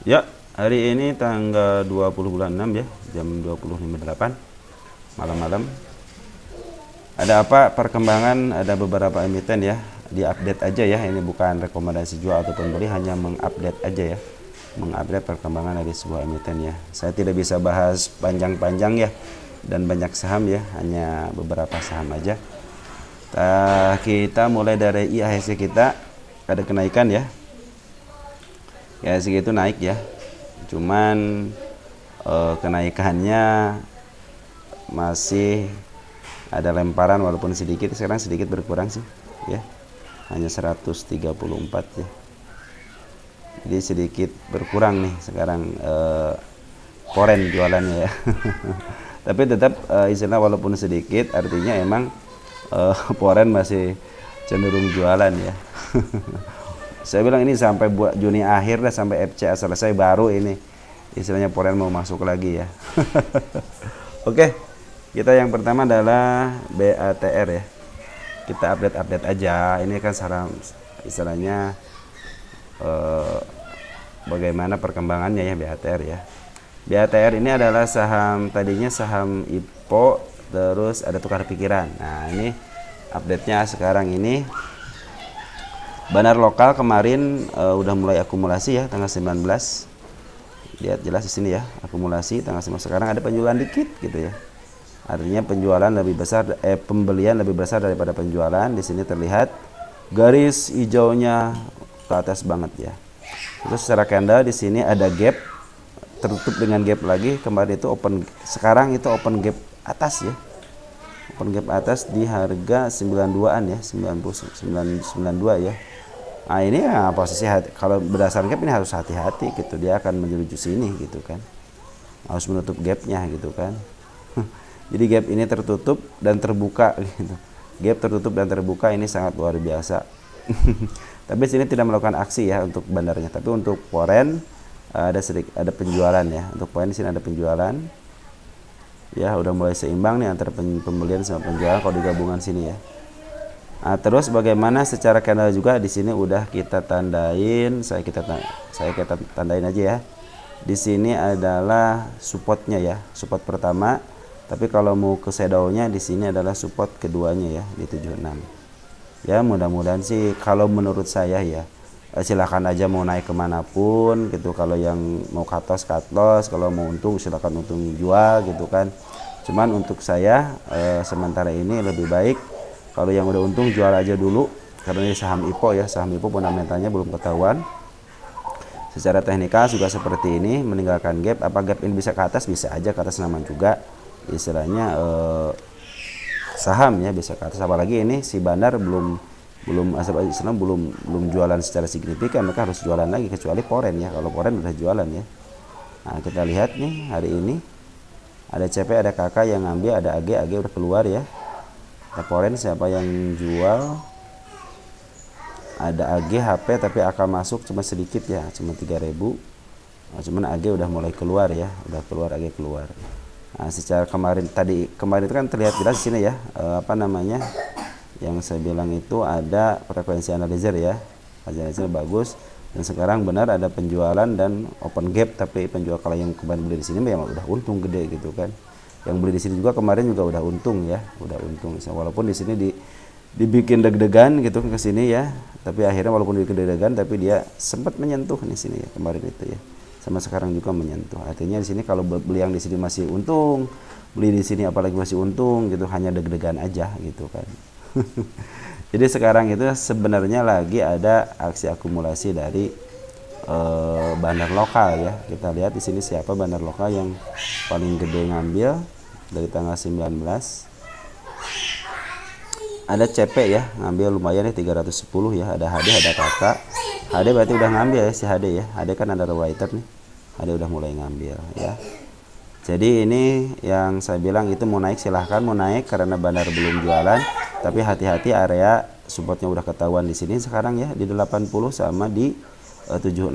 Ya, hari ini tanggal 20 bulan 6 ya, jam 20.58 malam-malam. Ada apa perkembangan, ada beberapa emiten ya, diupdate aja ya, ini bukan rekomendasi jual ataupun beli, hanya mengupdate aja ya, mengupdate perkembangan dari sebuah emiten ya. Saya tidak bisa bahas panjang-panjang ya, dan banyak saham ya, hanya beberapa saham aja. Kita mulai dari IHSG kita, ada kenaikan ya, IHSG itu naik ya, cuman kenaikannya masih ada lemparan walaupun sedikit, sekarang sedikit berkurang sih ya, hanya 134 ya, jadi sedikit berkurang nih sekarang koren jualannya ya. Tapi tetap istilah walaupun sedikit artinya emang poren masih cenderung jualan ya. Saya bilang ini sampai buat Juni akhir dah, sampai FCA selesai baru ini istilahnya poren mau masuk lagi ya. Oke, kita yang pertama adalah BATR ya. Kita update aja. Ini kan saran istilahnya bagaimana perkembangannya ya BATR ya. BATR ini adalah saham, tadinya saham IPO, terus ada tukar pikiran. Nah ini update-nya sekarang ini. Bandar lokal kemarin udah mulai akumulasi ya, tanggal 19. Lihat jelas di sini ya, akumulasi tanggal 19. Sekarang ada penjualan dikit gitu ya. Artinya penjualan lebih besar, pembelian lebih besar daripada penjualan. Di sini terlihat garis hijaunya ke atas banget ya. Terus secara candle di sini ada gap, tertutup dengan gap lagi. Kemarin itu open, sekarang itu open gap atas ya. Open gap atas di harga 92-an ya, 92 ya. Nah ini ya posisi kalau berdasarkan gap ini harus hati-hati gitu, dia akan menuju sini gitu kan. Harus menutup gapnya gitu kan. Jadi gap ini tertutup dan terbuka gitu. Gap tertutup dan terbuka ini sangat luar biasa. Tapi sini tidak melakukan aksi ya untuk bandarnya, tapi untuk foreign ada sedikit, ada penjualan ya. Untuk poin di sini ada penjualan. Ya, udah mulai seimbang nih antara pembelian sama penjualan kalau digabungan sini ya. Nah, terus bagaimana secara candle juga di sini udah kita tandain, saya tandain aja ya. Di sini adalah supportnya ya, support pertama. Tapi kalau mau ke shadownya di sini adalah support keduanya ya di 76. Ya mudah-mudahan sih kalau menurut saya ya, silakan aja mau naik kemanapun gitu. Kalau yang mau cut loss, kalau mau untung silakan untung jual gitu kan. Cuman untuk saya sementara ini lebih baik kalau yang udah untung jual aja dulu, karena ini saham IPO ya, saham IPO fundamentalnya belum ketahuan. Secara teknikal juga seperti ini, meninggalkan gap. Apa gap ini bisa ke atas? Bisa aja ke atas nama juga. Istilahnya saham ya bisa ke atas, apalagi ini si bandar belum jualan secara signifikan, mereka harus jualan lagi kecuali poren ya. Kalau poren udah jualan ya. Nah kita lihat nih hari ini ada CP, ada KK yang ngambil, ada AG udah keluar ya. Ada poren siapa yang jual, ada AG HP tapi akan masuk cuma sedikit ya, cuma 3.000. Nah, cuman AG udah mulai keluar ya, udah keluar AG keluar. Nah, secara kemarin itu kan terlihat jelas di sini ya, yang saya bilang itu ada frekuensi analyzer ya, analyzer bagus, dan sekarang benar ada penjualan dan open gap. Tapi penjual kalau yang kemarin beli di sini memang udah untung gede gitu kan, yang beli di sini juga kemarin juga udah untung ya, udah untung walaupun di sini dibikin deg-degan gitu ke sini ya, tapi akhirnya walaupun dibikin deg-degan tapi dia sempat menyentuh di sini ya kemarin itu ya. Sama sekarang juga menyentuh. Artinya di sini kalau beli yang di sini masih untung, beli di sini apalagi masih untung gitu, hanya deg-degan aja gitu kan. Jadi sekarang itu sebenarnya lagi ada aksi akumulasi dari bandar lokal ya. Kita lihat di sini siapa bandar lokal yang paling gede ngambil dari tanggal 19. Ada CP ya, ngambil lumayan nih 310 ya, ada HD, ada kakak. HD berarti udah ngambil ya si HD ya. HD kan ada writer nih. HD udah mulai ngambil ya. Jadi ini yang saya bilang itu mau naik silahkan mau naik karena bandar belum jualan, tapi hati-hati area supportnya udah ketahuan di sini sekarang ya di 80 sama di 76.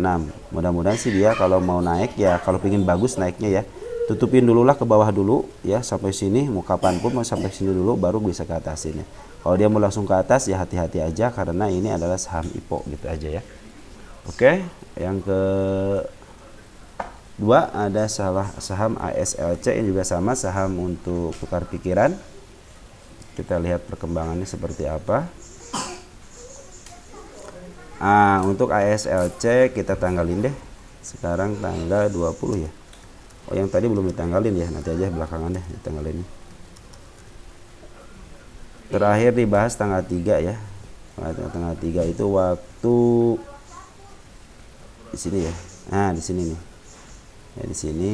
Mudah-mudahan sih dia kalau mau naik ya, kalau pingin bagus naiknya ya, tutupin dulu lah ke bawah dulu ya sampai sini, mau kapan pun mau sampai sini dulu baru bisa ke atas ini. Kalau dia mau langsung ke atas ya hati-hati aja karena ini adalah saham IPO gitu aja ya. Oke, yang ke Dua, ada saham ASLC yang juga sama, saham untuk tukar pikiran. Kita lihat perkembangannya seperti apa. Untuk ASLC kita tanggalin deh. Sekarang tanggal 20 ya. Oh, yang tadi belum ditanggalin ya, nanti aja belakangan deh ditanggalin. Terakhir dibahas tanggal 3 ya. Tanggal 3 itu waktu di sini ya. Nah, di sini nih. Ya, di sini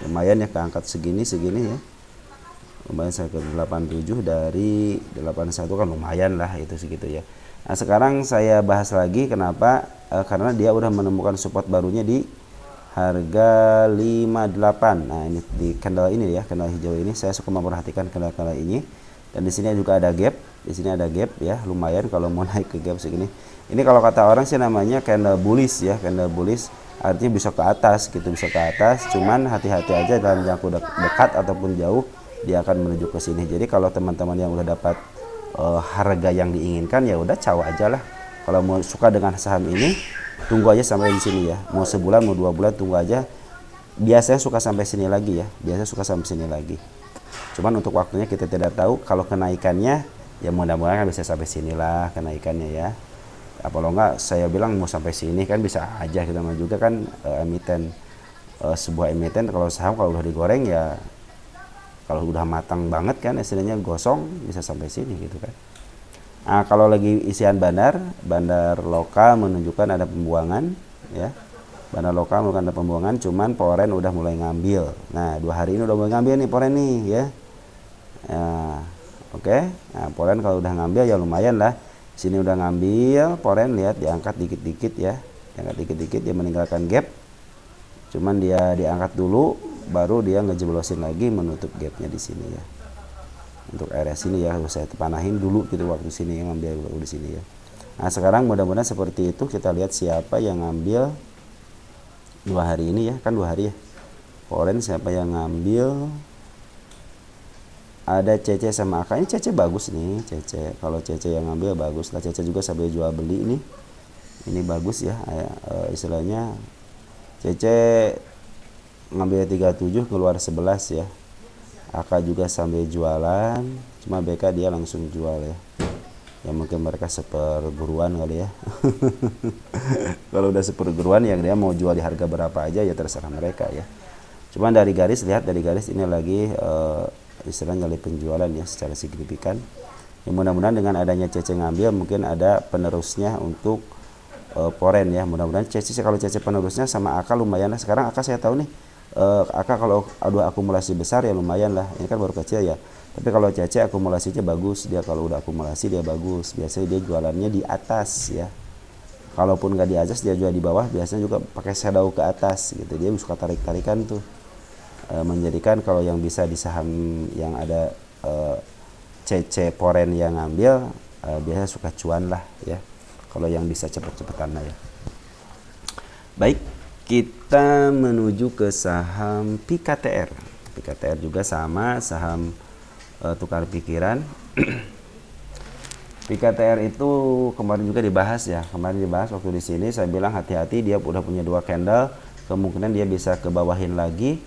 lumayan ya, keangkat segini ya. Lumayan saya ke 87 dari 81 kan lumayan lah itu segitu ya. Nah, sekarang saya bahas lagi kenapa, karena dia udah menemukan support barunya di harga 58. Nah, ini di candle ini ya, candle hijau ini saya suka memperhatikan candle ini. Dan di sini juga ada gap, di sini ada gap ya, lumayan kalau mau naik ke gap segini. Ini kalau kata orang sih namanya candle bullish ya, candle bullish artinya bisa ke atas gitu, bisa ke atas. Cuman hati-hati aja dalam jangka dekat ataupun jauh dia akan menuju ke sini. Jadi kalau teman-teman yang udah dapat harga yang diinginkan ya udah caw aja lah. Kalau mau suka dengan saham ini tunggu aja sampai di sini ya. Mau sebulan mau 2 bulan tunggu aja. Biasanya suka sampai sini lagi ya. Biasanya suka sampai sini lagi. Cuman untuk waktunya kita tidak tahu. Kalau kenaikannya ya mudah-mudahan bisa sampai sinilah kenaikannya ya. Kalau enggak saya bilang mau sampai sini kan bisa aja, kita mah juga kan emiten, sebuah emiten kalau saham kalau udah digoreng ya, kalau udah matang banget kan istilahnya gosong bisa sampai sini gitu kan. Nah, kalau lagi isian bandar lokal menunjukkan ada pembuangan ya. Bandar lokal menunjukkan ada pembuangan, cuman Poren udah mulai ngambil. Nah, 2 hari ini udah mulai ngambil nih Poren nih ya. Oke. Nah, Poren kalau udah ngambil ya lumayan lah. Sini udah ngambil, Poren lihat diangkat dikit-dikit ya. Diangkat dikit-dikit dia meninggalkan gap. Cuman dia diangkat dulu baru dia ngejeblosin lagi menutup gapnya di sini ya. Untuk area sini ya, saya panahin dulu gitu waktu sini yang ngambil di sini ya. Nah, sekarang mudah-mudahan seperti itu. Kita lihat siapa yang ngambil 2 hari ini ya, kan 2 hari ya. Poren siapa yang ngambil? Ada CC sama AK. Ini CC bagus nih, CC. Kalau CC yang ngambil bagus lah. CC juga sampai jual beli ini. Ini bagus ya, istilahnya CC ngambil 37 keluar 11 ya. AK juga sambil jualan, cuma BK dia langsung jual ya. Ya mungkin mereka seperguruan kali ya. Kalau udah seperguruan yang dia mau jual di harga berapa aja ya terserah mereka ya. Cuman dari garis, lihat dari garis ini lagi istilahnya nyali penjualan ya secara signifikan. Ya, mudah-mudahan dengan adanya CC ngambil mungkin ada penerusnya untuk Poren ya. Mudah-mudahan CC, kalau CC penerusnya sama AK lumayan lah. Sekarang AK saya tahu nih, AK kalau ada akumulasi besar ya lumayan lah. Ini kan baru kecil ya. Tapi kalau CC akumulasinya bagus, dia kalau udah akumulasi dia bagus. Biasanya dia jualannya di atas ya. Kalaupun nggak di atas dia jual di bawah, biasanya juga pakai shadow ke atas gitu. Dia suka tarik-tarikan tuh. Menjadikan kalau yang bisa di saham yang ada CC Poren yang ngambil biasanya suka cuan lah ya. Kalau yang bisa cepet-cepetan lah ya. Baik, kita menuju ke saham PKTR. PKTR juga sama, saham tukar pikiran. PKTR itu kemarin juga dibahas ya. Kemarin dibahas waktu di sini saya bilang hati-hati, dia udah punya 2 candle, kemungkinan dia bisa ke bawahin lagi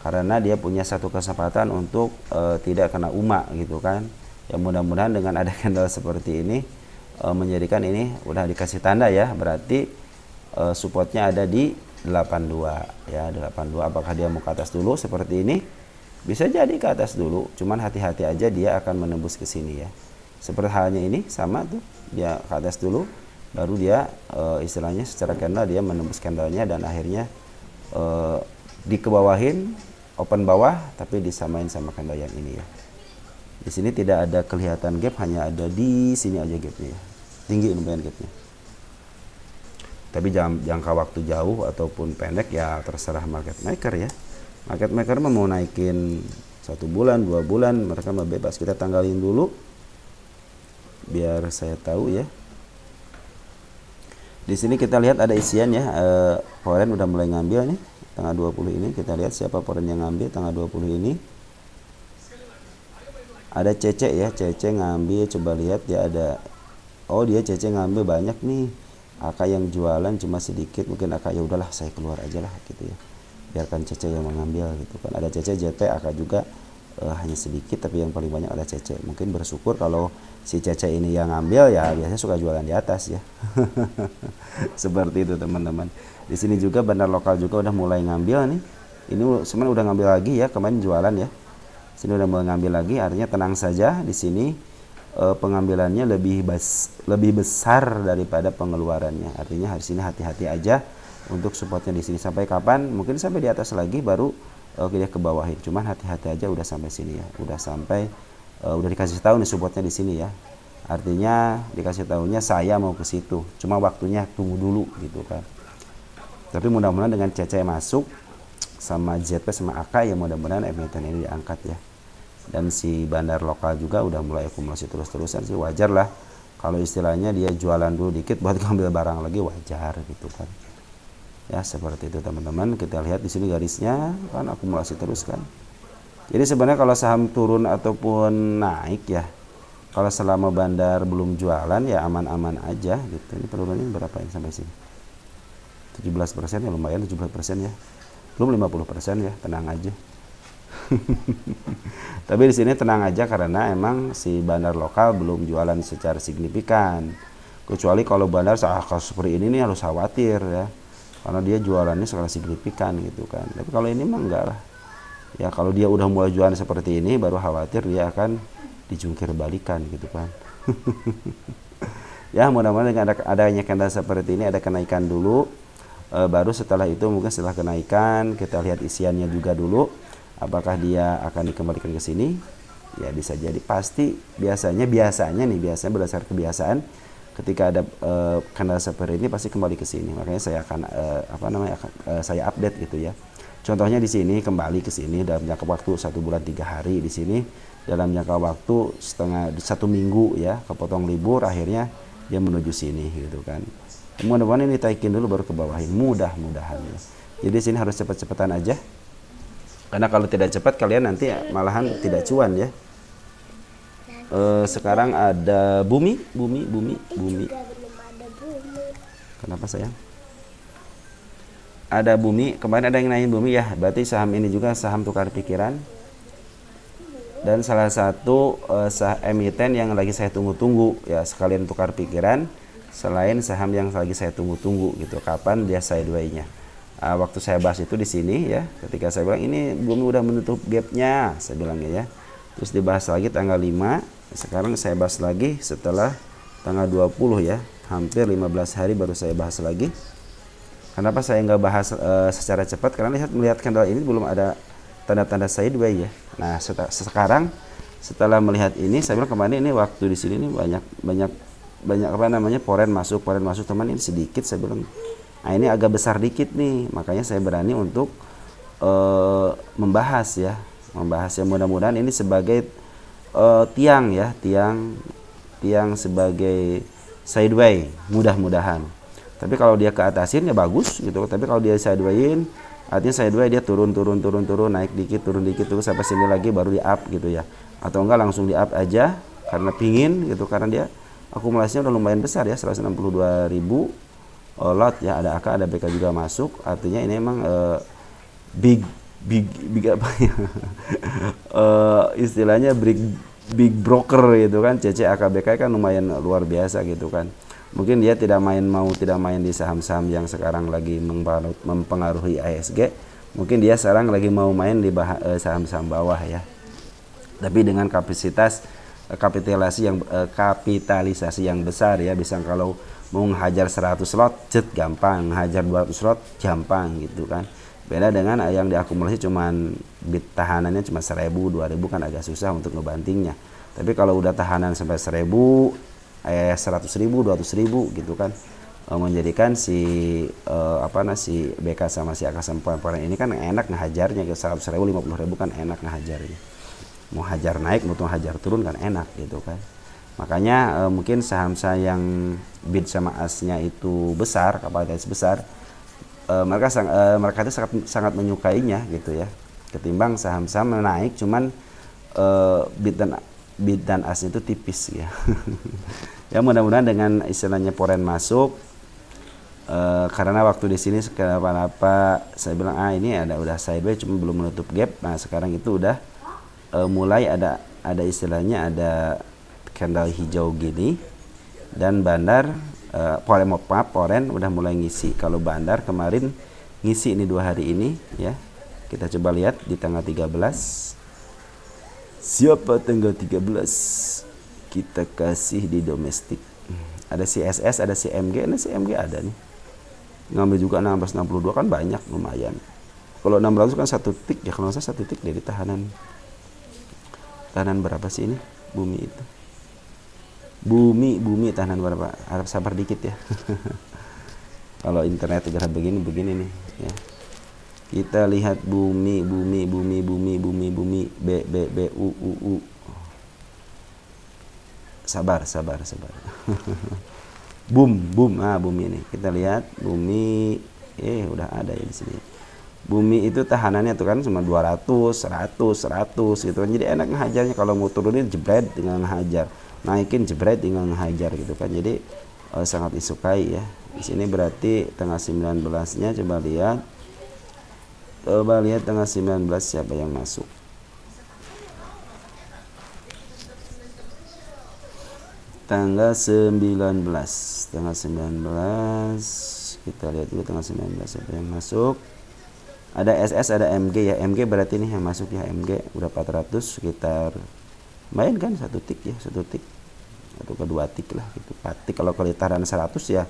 karena dia punya satu kesempatan untuk tidak kena UMA gitu kan. Ya mudah-mudahan dengan ada candle seperti ini menjadikan ini udah dikasih tanda ya, berarti supportnya ada di 82 ya, 82. Apakah dia mau ke atas dulu seperti ini? Bisa jadi ke atas dulu, cuman hati-hati aja dia akan menembus ke sini ya. Seperti halnya ini sama tuh, dia ke atas dulu baru dia istilahnya secara candle dia menembus candlenya dan akhirnya dikebawahin open bawah tapi disamain sama candle yang ini ya. Di sini tidak ada kelihatan gap, hanya ada di sini aja gapnya ya. Tinggi lumayan gapnya. Tapi jangka waktu jauh ataupun pendek ya terserah market maker ya. Market maker mau naikin 1 bulan, 2 bulan, mereka mau bebas. Kita tanggalin dulu biar saya tahu ya. Di sini kita lihat ada isian ya. Poren udah mulai ngambil nih. Tanggal 20 ini kita lihat siapa Poren yang ngambil tanggal 20 ini. Ada CC ya, CC ngambil, coba lihat dia ada. Oh, dia CC ngambil banyak nih. AK yang jualan cuma sedikit, mungkin AK ya udahlah saya keluar aja lah gitu ya. biarkan CC yang mengambil gitu kan. Ada CC, JT, AK juga hanya sedikit, tapi yang paling banyak ada CC. Mungkin bersyukur kalau si CC ini yang ngambil, ya biasanya suka jualan di atas ya. Seperti itu teman-teman. Di sini juga bandar lokal juga udah mulai ngambil nih. Ini sebenarnya udah ngambil lagi ya, kemarin jualan ya. Sini udah mulai ngambil lagi, artinya tenang saja di sini. Pengambilannya lebih besar daripada pengeluarannya. Artinya di sini hati-hati aja untuk supportnya di sini. Sampai kapan? Mungkin sampai di atas lagi baru dia ke bawahin. Cuman hati-hati aja udah sampai sini ya. Udah sampai udah dikasih tahu nih supportnya di sini ya. Artinya dikasih tahunya saya mau ke situ. Cuma waktunya tunggu dulu gitu kan. Tapi mudah-mudahan dengan CC masuk sama ZP sama AK ya mudah-mudahan emiten ini diangkat ya. Dan si bandar lokal juga udah mulai akumulasi terus-terusan sih, wajar lah kalau istilahnya dia jualan dulu dikit buat ngambil barang lagi, wajar gitu kan ya. Seperti itu teman-teman, kita lihat di sini garisnya kan akumulasi terus kan. Jadi sebenarnya kalau saham turun ataupun naik ya, kalau selama bandar belum jualan ya aman-aman aja gitu. Ini penurunannya berapa ini sampai sini? 17% ya, lumayan 17% ya, belum 50% ya, tenang aja. Tapi di sini tenang aja karena emang si bandar lokal belum jualan secara signifikan. Kecuali kalau bandar seperti ini nih harus khawatir ya, karena dia jualannya secara signifikan gitu kan. Tapi kalau ini mah enggak lah. Ya kalau dia udah mulai jualan seperti ini baru khawatir dia akan dijungkir balikan gitu kan. Ya mudah-mudahan dengan adanya candle seperti ini ada kenaikan dulu. Baru setelah itu mungkin setelah kenaikan kita lihat isiannya juga dulu. Apakah dia akan dikembalikan ke sini? Ya bisa jadi, pasti biasanya berdasarkan kebiasaan ketika ada candle seperti ini pasti kembali ke sini. Makanya saya akan saya update gitu ya. Contohnya di sini kembali ke sini dalam jangka waktu 1 bulan 3 hari, di sini dalam jangka waktu 1 minggu ya, kepotong libur akhirnya dia menuju sini gitu kan. Mudah-mudahan ini taikin dulu baru ke bawahin, mudah-mudahan ya. Jadi sini harus cepat-cepatan aja. Karena kalau tidak cepat kalian nanti malahan tidak cuan ya. Sekarang ada bumi. Kenapa sayang? Ada bumi. Kemarin ada yang nanyain bumi ya. Berarti saham ini juga saham tukar pikiran. Dan salah satu emiten yang lagi saya tunggu-tunggu ya, sekalian tukar pikiran. Selain saham yang lagi saya tunggu-tunggu gitu. Kapan dia sideway-nya? Waktu saya bahas itu di sini ya, ketika saya bilang ini bumi udah menutup gapnya, saya bilangnya ya. Terus dibahas lagi tanggal 5, sekarang saya bahas lagi setelah tanggal 20 ya, hampir 15 hari baru saya bahas lagi. Kenapa saya nggak bahas secara cepat? Karena melihat candle ini belum ada tanda-tanda sideway ya. Nah sekarang setelah melihat ini, saya bilang kemarin ini waktu di sini ini banyak apa namanya poren masuk teman, ini sedikit saya bilang. Nah ini agak besar dikit nih, makanya saya berani untuk membahas ya. Mudah-mudahan ini sebagai tiang sebagai sideway, mudah-mudahan. Tapi kalau dia ke atasin ya bagus gitu. Tapi kalau dia sidewayin, artinya sideway dia turun, naik dikit, turun dikit, terus sampai sini lagi baru di up gitu ya. Atau enggak langsung di up aja karena pingin gitu, karena dia akumulasinya udah lumayan besar ya, 162.000 lot ya, ada AK, ada BK juga masuk. Artinya ini emang big apa ya? Istilahnya big broker gitu kan. CC AK BK kan lumayan luar biasa gitu kan. Mungkin dia tidak main di saham-saham yang sekarang lagi mempengaruhi ISG. Mungkin dia sekarang lagi mau main di saham-saham bawah ya. Tapi dengan kapitalisasi yang besar ya, bisa kalau mau ngehajar 100 slot cet gampang, ngehajar 200 slot gampang gitu kan. Beda dengan yang diakumulasi cuman bid tahanannya cuma 1.000, 2.000 kan agak susah untuk ngebantingnya. Tapi kalau udah tahanan sampai 1.000, 100.000, 200.000 gitu kan, menjadikan si BK sama si AK poren ini kan enak ngehajarnya ke 100.000, 50.000 kan enak ngehajarnya. Mau hajar naik, mau hajar turun kan enak gitu kan. Makanya mungkin saham-saham yang bid sama asnya itu besar, kapasitas besar, mereka itu sangat menyukainya gitu ya, ketimbang saham-saham naik cuman bid dan asnya itu tipis ya. Ya mudah-mudahan dengan istilahnya poren masuk, Karena waktu di sini kenapa saya bilang ini udah sideways cuma belum menutup gap. Nah sekarang itu udah mulai ada istilahnya ada candle hijau gini, dan bandar poren udah mulai ngisi. Kalau bandar kemarin ngisi ini 2 hari ini ya. Kita coba lihat di tanggal 13. Siapa tanggal 13? Kita kasih di domestik. Ada CSS, ada CMG, nah CMG ada nih. Ngambil juga 1662 kan banyak, lumayan. Kalau 600 kan 1 tik ya, kalau nggak salah 1 tik dari tahanan berapa sih ini bumi itu? Bumi tahanan berapa? Harap sabar dikit ya. Kalau internet udah begini nih ya. Kita lihat bumi B U. Sabar. Boom. Bumi ini. Kita lihat bumi udah ada ya di sini. Bumi itu tahanannya tuh kan cuma 200, 100 gitu kan. Jadi enak ngehajarnya, kalau mau turunin jebret dengan ngehajar, naikin jebret dengan ngehajar gitu kan. Jadi sangat disukai ya. Di sini berarti tanggal 19-nya coba lihat tanggal 19 siapa yang masuk. Tanggal 19 kita lihat dulu tanggal 19 siapa yang masuk. Ada SS, ada MG ya. MG berarti nih yang masuk ya. MG udah 400 sekitar, main kan 1 tik ya, 1 tik atau ke 2 tik lah gitu. 4 tik. Kalau kelitaran 100 ya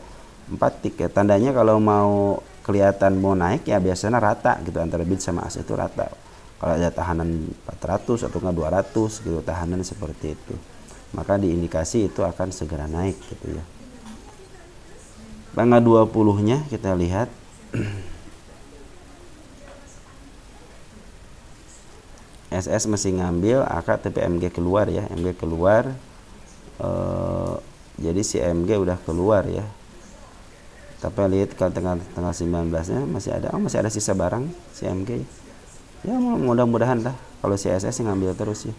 4 tik ya. Tandanya kalau mau kelihatan mau naik ya biasanya rata gitu, antara bid sama as itu rata. Kalau ada tahanan 400 atau enggak 200 gitu, tahanan seperti itu, maka diindikasi itu akan segera naik gitu ya. Tanggal 20-nya kita lihat. SS masih ngambil, AK tapi MG keluar ya. MG keluar, jadi si MG udah keluar ya. Tapi lihat kalau tanggal 19-nya masih ada sisa barang si MG ya. Mudah-mudahan lah kalau si SS ngambil terus ya.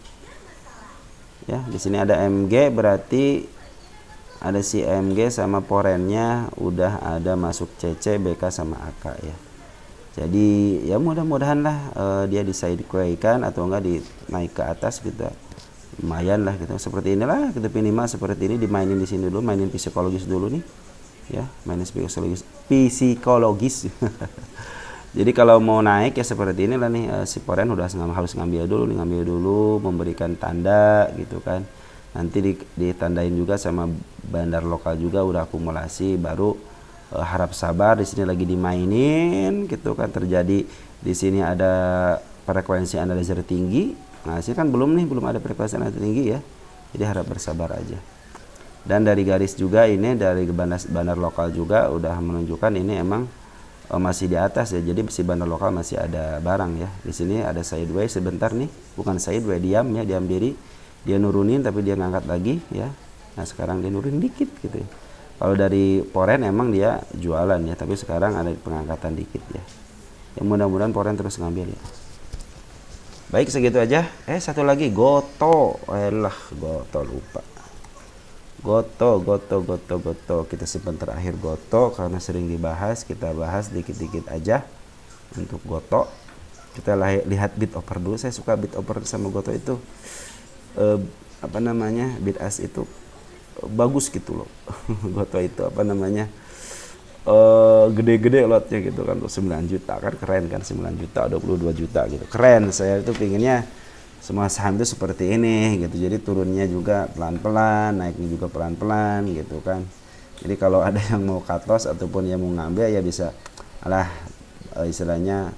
Ya, di sini ada MG, berarti ada si MG sama porennya udah ada masuk CC, BK sama AK ya. Jadi ya mudah-mudahan lah dia di sideways kan, atau enggak naik ke atas gitu. Lumayan lah gitu. Seperti inilah gitu, minimal seperti ini dimainin di sini dulu, mainin psikologis dulu nih. Ya, mainin psikologis. Jadi kalau mau naik ya seperti inilah nih, si poren udah harus ngambil dulu, memberikan tanda gitu kan. Nanti ditandain juga sama bandar lokal juga udah akumulasi, baru harap sabar. Di sini lagi dimainin gitu kan, terjadi di sini ada frekuensi analyzer tinggi. Nah, sini kan belum ada frekuensi analyzer tinggi ya. Jadi harap bersabar aja. Dan dari garis juga ini dari bandar lokal juga udah menunjukkan ini emang masih di atas ya. Jadi si bandar lokal masih ada barang ya. Di sini ada sideways sebentar nih, bukan sideways, diam diri. Dia nurunin tapi dia ngangkat lagi ya. Nah, sekarang dia nurunin dikit gitu ya. Kalau dari poren emang dia jualan ya, tapi sekarang ada pengangkatan dikit ya. Yang mudah-mudahan poren terus ngambil ya. Baik, segitu aja. Satu lagi Goto. Goto lupa. Goto. Kita simpan terakhir Goto karena sering dibahas. Kita bahas dikit-dikit aja untuk Goto. Kita lihat bid offer dulu. Saya suka bid offer sama Goto itu. Bid as itu bagus gitu loh. Goto itu gede-gede lotnya gitu kan, 9 juta kan, keren kan, 9 juta 22 juta gitu, keren. Saya itu pinginnya semua saham itu seperti ini gitu, jadi turunnya juga pelan-pelan, naiknya juga pelan-pelan gitu kan. Jadi kalau ada yang mau cut loss ataupun yang mau ngambil ya bisa istilahnya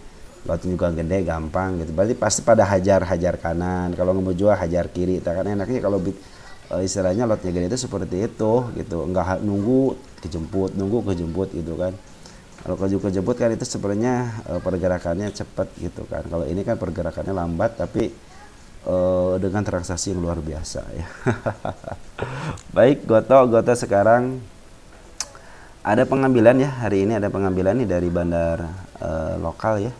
lotnya juga gede, gampang gitu. Berarti pasti pada hajar kanan, kalau mau jual hajar kiri. Kan enaknya kalau istilahnya lotnya gede itu seperti itu gitu, enggak nunggu kejemput gitu kan. Kalau kejemput kan itu sebenarnya pergerakannya cepat gitu kan. Kalau ini kan pergerakannya lambat tapi dengan transaksi yang luar biasa ya. Baik, Goto sekarang ada pengambilan ya, hari ini ada pengambilan nih dari bandar lokal ya.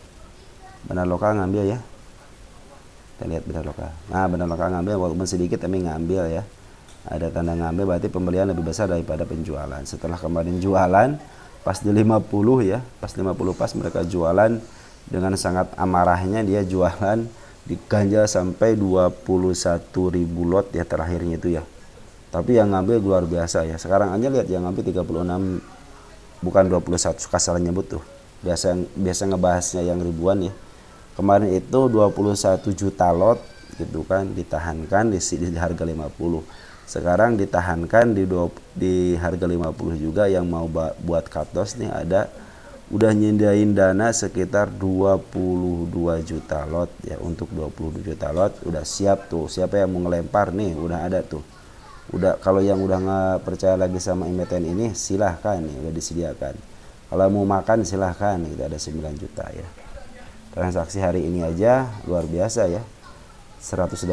Bandar lokal ngambil ya. Kita lihat bandar lokal. Nah, bandar lokal ngambil walaupun sedikit tapi ngambil ya. Ada tanda ngambil, berarti pembelian lebih besar daripada penjualan. Setelah kemarin jualan Pas di 50 ya, pas 50 pas mereka jualan dengan sangat amarahnya, dia jualan diganjal sampai 21.000 lot ya terakhirnya itu ya. Tapi yang ngambil luar biasa ya. Sekarang aja lihat yang ngambil 36, bukan 21, suka salah nyebut tuh. Biasa ngebahasnya yang ribuan ya. Kemarin itu 21 juta lot gitu kan, ditahankan di harga 50. Sekarang ditahankan di harga 50 juga. Yang mau buat cut loss nih ada, udah nyediain dana sekitar 22 juta lot ya. Untuk 22 juta lot udah siap tuh. Siapa yang mau ngelempar nih, udah ada tuh. Udah, kalau yang udah nggak percaya lagi sama emiten ini silahkan nih, udah disediakan. Kalau mau makan silahkan, gitu, ada 9 juta ya. Transaksi hari ini aja luar biasa ya, 185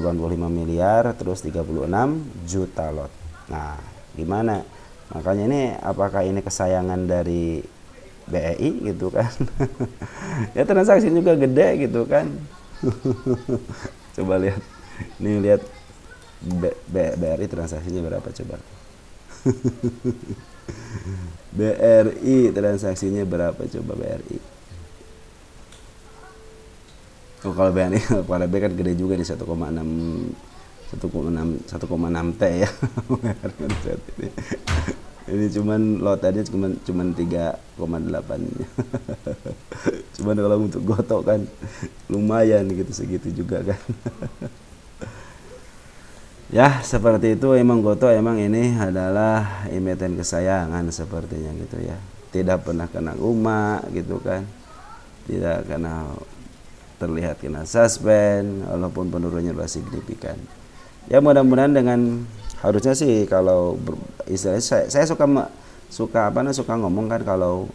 miliar terus 36 juta lot. Nah gimana, makanya ini apakah ini kesayangan dari BEI gitu kan. Ya transaksi juga gede gitu kan. Coba lihat nih, lihat BRI transaksinya berapa coba. BRI transaksinya berapa coba BRI. Oh, kalau BRI pada B kan gede juga di 1,6 T ya. Ini cuman lotannya cuman 3,8. Cuman kalau untuk gotok kan lumayan gitu, segitu juga kan. Ya seperti itu, emang Goto emang ini adalah emiten kesayangan sepertinya gitu ya. Tidak pernah kena UMA gitu kan, tidak terlihat kena suspend walaupun penurunannya luar signifikan. Ya mudah-mudahan dengan, harusnya sih kalau istilahnya saya suka ngomong kan, kalau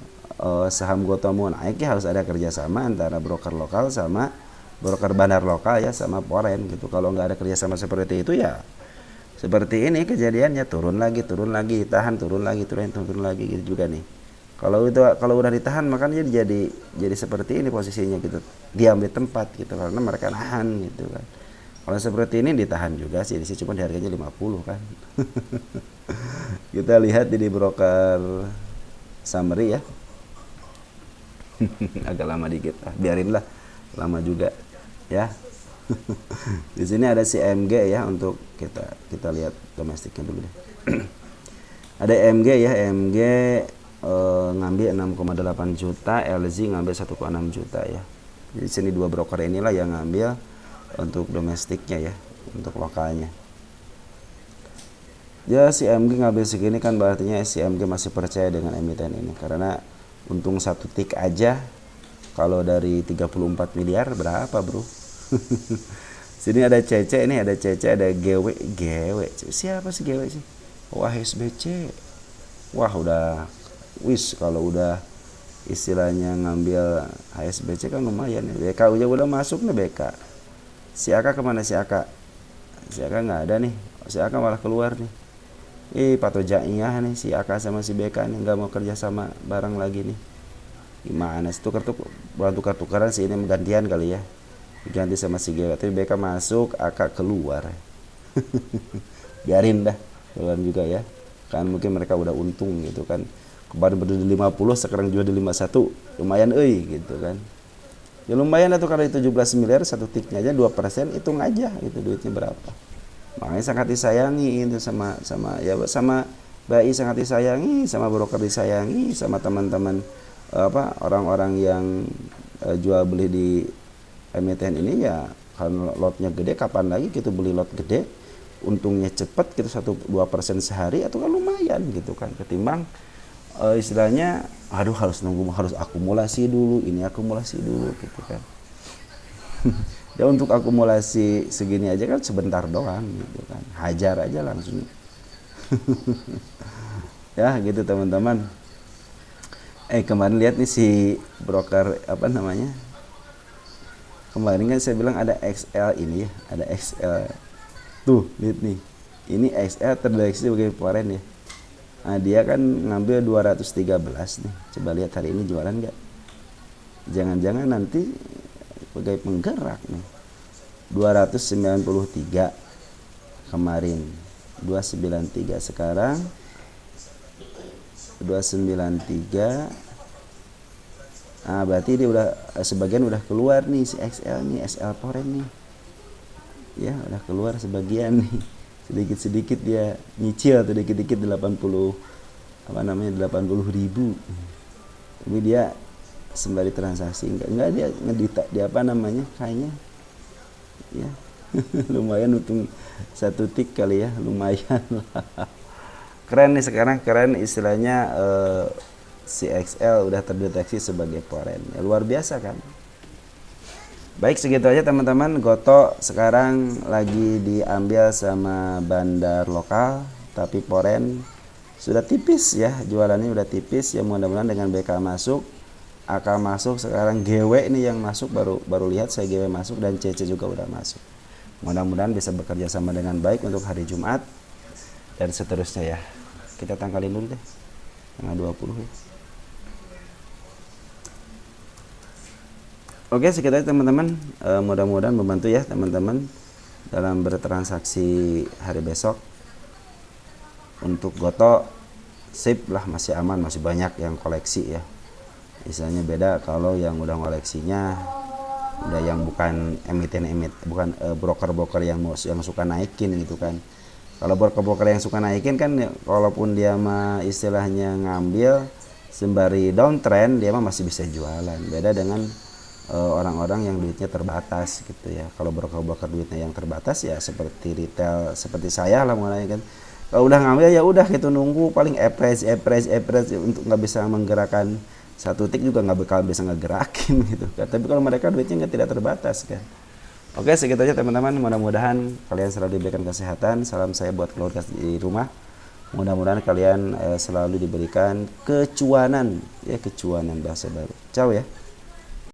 saham Goto mau naik ya harus ada kerjasama antara broker lokal sama broker bandar lokal ya, sama foreign gitu. Kalau nggak ada kerjasama seperti itu ya seperti ini kejadiannya, turun lagi, tahan, turun lagi gitu juga nih. Kalau udah ditahan makanya jadi seperti ini posisinya gitu, diam di tempat gitu, karena mereka nahan gitu kan. Kalau seperti ini ditahan juga sih, cuma di harganya 50 kan. Kita lihat di broker summary ya. Agak lama dikit, biarinlah, lama juga ya. Di sini ada si MG ya, untuk kita lihat domestiknya dulu deh. Ada MG ya, MG ngambil 6,8 juta, LZ ngambil 1,6 juta ya. Jadi sini dua broker inilah yang ngambil untuk domestiknya ya, untuk lokalnya. Ya si MG ngambil segini kan, berartinya si MG masih percaya dengan emiten ini, karena untung satu tik aja kalau dari 34 miliar berapa bro. Sini ada CC, ini ada CC, ada GW. Siapa sih GW sih? Wah SBC. Wah udah kalau udah istilahnya ngambil HSBC kan lumayan ya. BK udah masuk nih BK. Si AK kemana si AK? Si AK nggak ada nih. Si AK malah keluar nih. Patojaiyah nih si AK sama si BK nih, nggak mau kerja sama bareng lagi nih. Gimana sih, tukar-tukaran sih, ini gantian kali ya. Diganti sama si GW, tapi BK masuk, AK keluar. Biarin dah keluar juga ya, kan mungkin mereka udah untung gitu kan. Kemarin berdiri di 50, sekarang juga di 51, lumayan gitu kan. Ya lumayan lah tuh, kalau 17 miliar satu tiknya aja 2%, hitung aja gitu duitnya berapa. Makanya sangat disayangi itu sama BI, sangat disayangi, sama broker disayangi, sama teman-teman orang-orang yang jual beli di emiten ini ya. Kalau lotnya gede, kapan lagi gitu beli lot gede, untungnya cepet gitu, 1-2% sehari, atau kan lumayan gitu kan, ketimbang istilahnya harus akumulasi dulu gitu kan. Ya untuk akumulasi segini aja kan sebentar doang gitu kan, hajar aja langsung. Ya gitu teman-teman. Kemarin lihat nih si broker kemarin kan saya bilang ada XL ini ya, ada XL tuh, lihat nih, ini XL terdeteksi sebagai foreign ya. Nah dia kan ngambil 213 nih, coba lihat hari ini jualan nggak, jangan-jangan nanti sebagai penggerak nih. 293 kemarin, 293 sekarang 293. Nah, berarti dia udah sebagian udah keluar nih si XL nih, SL Foreign nih. Ya, udah keluar sebagian nih. Sedikit-sedikit dia nyicil tuh dikit-dikit 80 apa namanya 80.000. Tapi dia sembari transaksi enggak dia ngedita dia apa namanya kayaknya ya. Lumayan untung 1 tik kali ya, lumayan lah. Keren nih sekarang, keren istilahnya si XL udah terdeteksi sebagai foreign. Ya, luar biasa kan. Baik, segitu aja teman-teman. Goto sekarang lagi diambil sama bandar lokal, tapi foreign sudah tipis ya, jualannya udah tipis ya. Mudah-mudahan dengan BK masuk, AK masuk, sekarang GW ini yang masuk, baru lihat saya GW masuk dan CC juga udah masuk. Mudah-mudahan bisa bekerja sama dengan baik untuk hari Jumat dan seterusnya ya. Kita tanggalin dulu deh, tanggal 20 ya. Oke, sekitar teman-teman, mudah-mudahan membantu ya teman-teman dalam bertransaksi hari besok. Untuk Goto sip lah, masih aman, masih banyak yang koleksi ya. Misalnya beda kalau yang udah koleksinya udah yang bukan bukan broker-broker yang suka naikin gitu kan. Kalau broker-broker yang suka naikin kan, walaupun dia mah istilahnya ngambil sembari downtrend, dia mah masih bisa jualan. Beda dengan orang-orang yang duitnya terbatas gitu ya. Kalau broker-broker duitnya yang terbatas ya seperti retail, seperti saya lah mulai kan. Kalau udah ngambil ya udah gitu, nunggu paling average untuk nggak bisa menggerakkan 1 tik juga nggak bakal bisa ngegerakin gitu kan. Tapi kalau mereka duitnya tidak terbatas kan. Oke, segitu aja teman-teman. Mudah-mudahan kalian selalu diberikan kesehatan. Salam saya buat keluarga di rumah. Mudah-mudahan kalian selalu diberikan kecuanan ya, kecuanan bahasa baru. Ciao ya.